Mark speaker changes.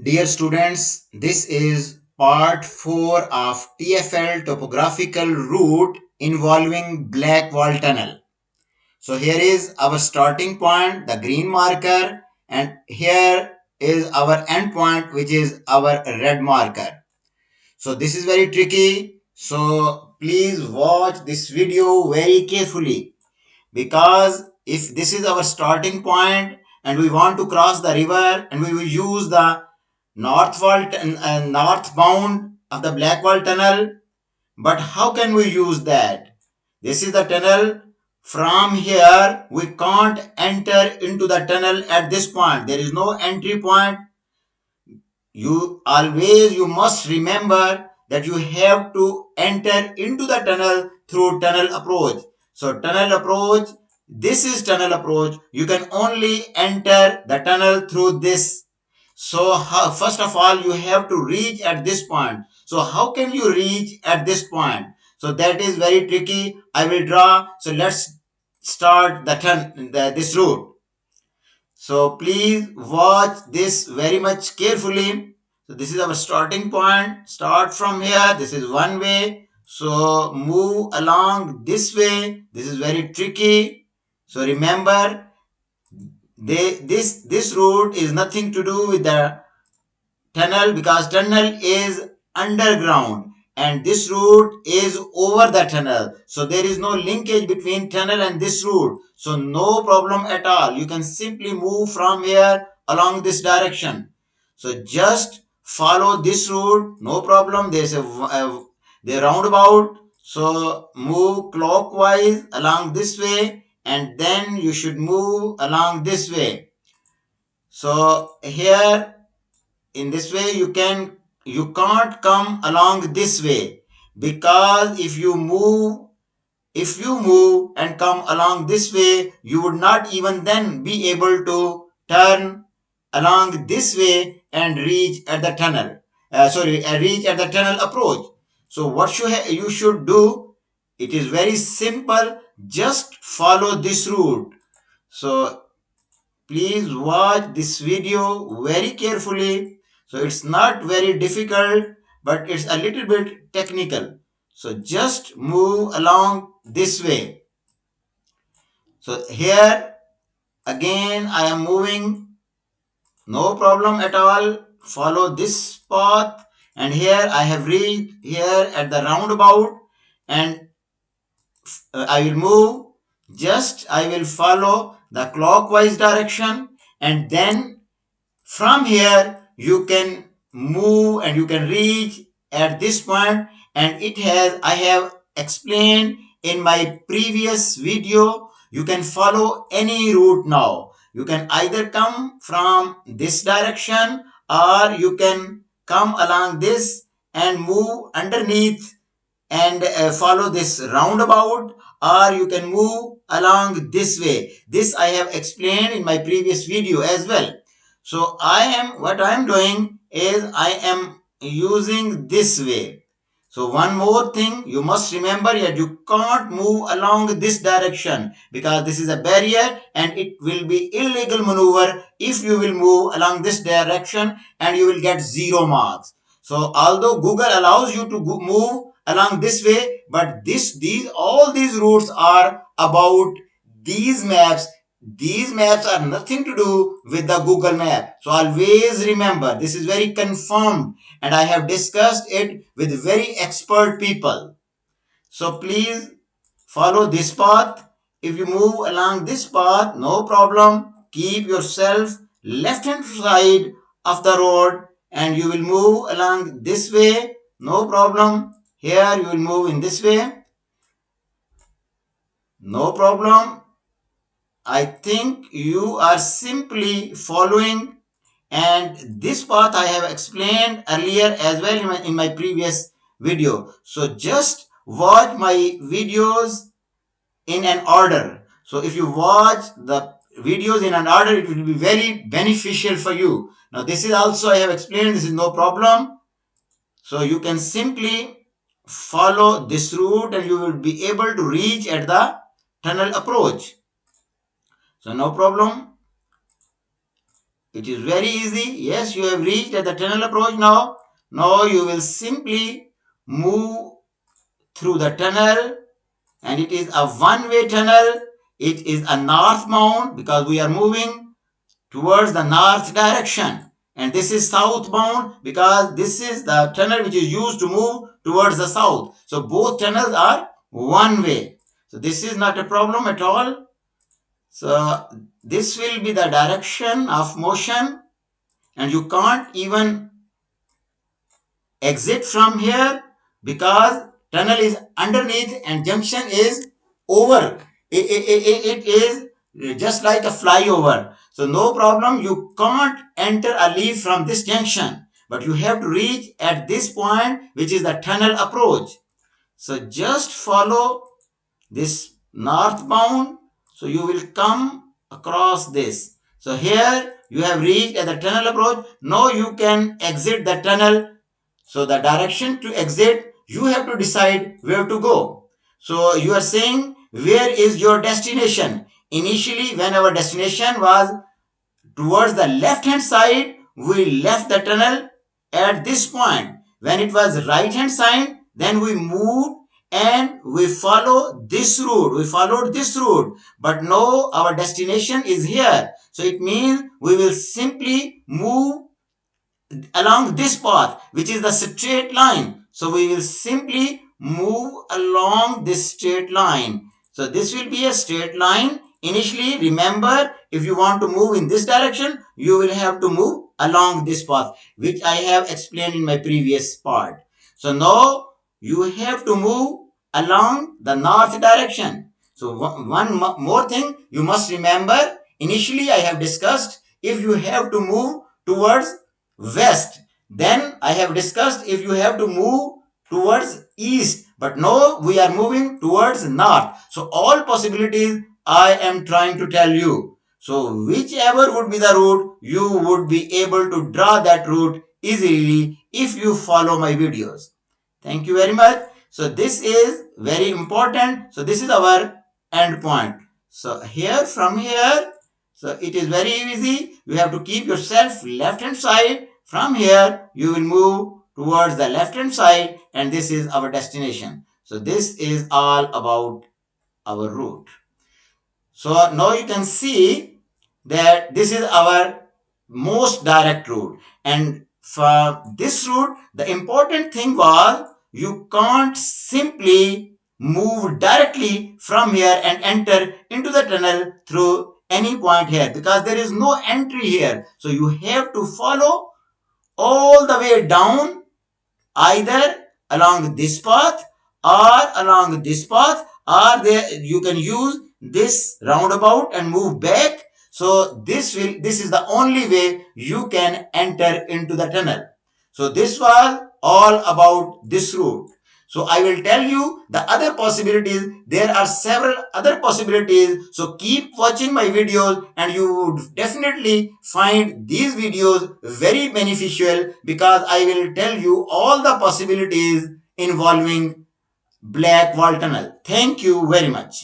Speaker 1: Dear students, this is part 4 of TFL topographical route involving Black Wall Tunnel. So here is our starting point, the green marker, and here is our end point, which is our red marker. So this is very tricky. So please watch this video very carefully, because if this is our starting point and we want to cross the river and we will use the northbound of the Blackwall Tunnel. But how can we use that? This is the tunnel. From here, we can't enter into the tunnel at this point. There is no entry point. You must remember that you have to enter into the tunnel through tunnel approach. So tunnel approach, this is tunnel approach. You can only enter the tunnel through this. So first of all, you have to reach at this point. So how can you reach at this point? So that is very tricky. I will draw. So let's start this route. So please watch this very much carefully. So this is our starting point. Start from here. This is one way. So move along this way. This is very tricky. So remember, this route is nothing to do with the tunnel, because tunnel is underground and this route is over the tunnel. So there is no linkage between tunnel and this route. So no problem at all. You can simply move from here along this direction. So just follow this route. No problem. There's the roundabout. So move clockwise along this way and then you should move along this way. So here in this way you can't come along this way, because if you move and come along this way, you would not even then be able to turn along this way and reach at the tunnel reach at the tunnel approach. So what you should do, it is very simple. Just follow this route. So please watch this video very carefully. So it's not very difficult, but it's a little bit technical. So just move along this way. So here again I am moving, no problem at all. Follow this path, and here I have reached here at the roundabout, and I will move. Just I will follow the clockwise direction, and then from here you can move and you can reach at this point. And I have explained in my previous video, you can follow any route now. You can either come from this direction or you can come along this and move underneath and follow this roundabout, or you can move along this way. This I have explained in my previous video as well. So what I am doing is I am using this way. So one more thing you must remember, that you can't move along this direction, because this is a barrier and it will be illegal maneuver if you will move along this direction, and you will get 0 marks. So although Google allows you to move along this way, but all these routes are about these maps. These maps are nothing to do with the Google map. So always remember, this is very confirmed and I have discussed it with very expert people. So please follow this path. If you move along this path, no problem. Keep yourself left hand side of the road and you will move along this way. No problem. Here you will move in this way. No problem. I think you are simply following, and this path I have explained earlier as well in my previous video. So just watch my videos in an order. So if you watch the videos in an order, it will be very beneficial for you. Now this is also I have explained, this is no problem. So you can simply follow this route and you will be able to reach at the tunnel approach. So no problem. It is very easy. Yes, you have reached at the tunnel approach now. Now you will simply move through the tunnel, and it is a one-way tunnel. It is a northbound because we are moving towards the north direction, and this is southbound because this is the tunnel which is used to move towards the south. So both tunnels are one way. So this is not a problem at all. So this will be the direction of motion, and you can't even exit from here because tunnel is underneath and junction is over. It is just like a flyover. So no problem, you can't enter or leave from this junction, but you have to reach at this point, which is the tunnel approach. So just follow this northbound. So you will come across this. So here you have reached at the tunnel approach. Now you can exit the tunnel. So the direction to exit, you have to decide where to go. So you are saying, where is your destination? Initially, when our destination was towards the left hand side, we left the tunnel at this point. When it was right hand side, then we moved and we follow this route. We followed this route. But now our destination is here. So it means we will simply move along this path, which is the straight line. So we will simply move along this straight line. So this will be a straight line. Initially, remember, if you want to move in this direction, you will have to move along this path, which I have explained in my previous part. So now you have to move along the north direction. So one more thing you must remember, initially I have discussed, if you have to move towards west, then I have discussed if you have to move towards east, but now we are moving towards north. So all possibilities I am trying to tell you. So whichever would be the route, you would be able to draw that route easily if you follow my videos. Thank you very much. So this is very important. So this is our end point. So here, from here, so it is very easy. You have to keep yourself left hand side. From here, you will move towards the left hand side, and this is our destination. So this is all about our route. So now you can see that this is our most direct route. And for this route, the important thing was you can't simply move directly from here and enter into the tunnel through any point here because there is no entry here. So you have to follow all the way down, either along this path or along this path, or there you can use this roundabout and move back. So this is the only way you can enter into the tunnel. So this was all about this route. So I will tell you the other possibilities. There are several other possibilities. So keep watching my videos and you would definitely find these videos very beneficial because I will tell you all the possibilities involving Black Wall Tunnel. Thank you very much.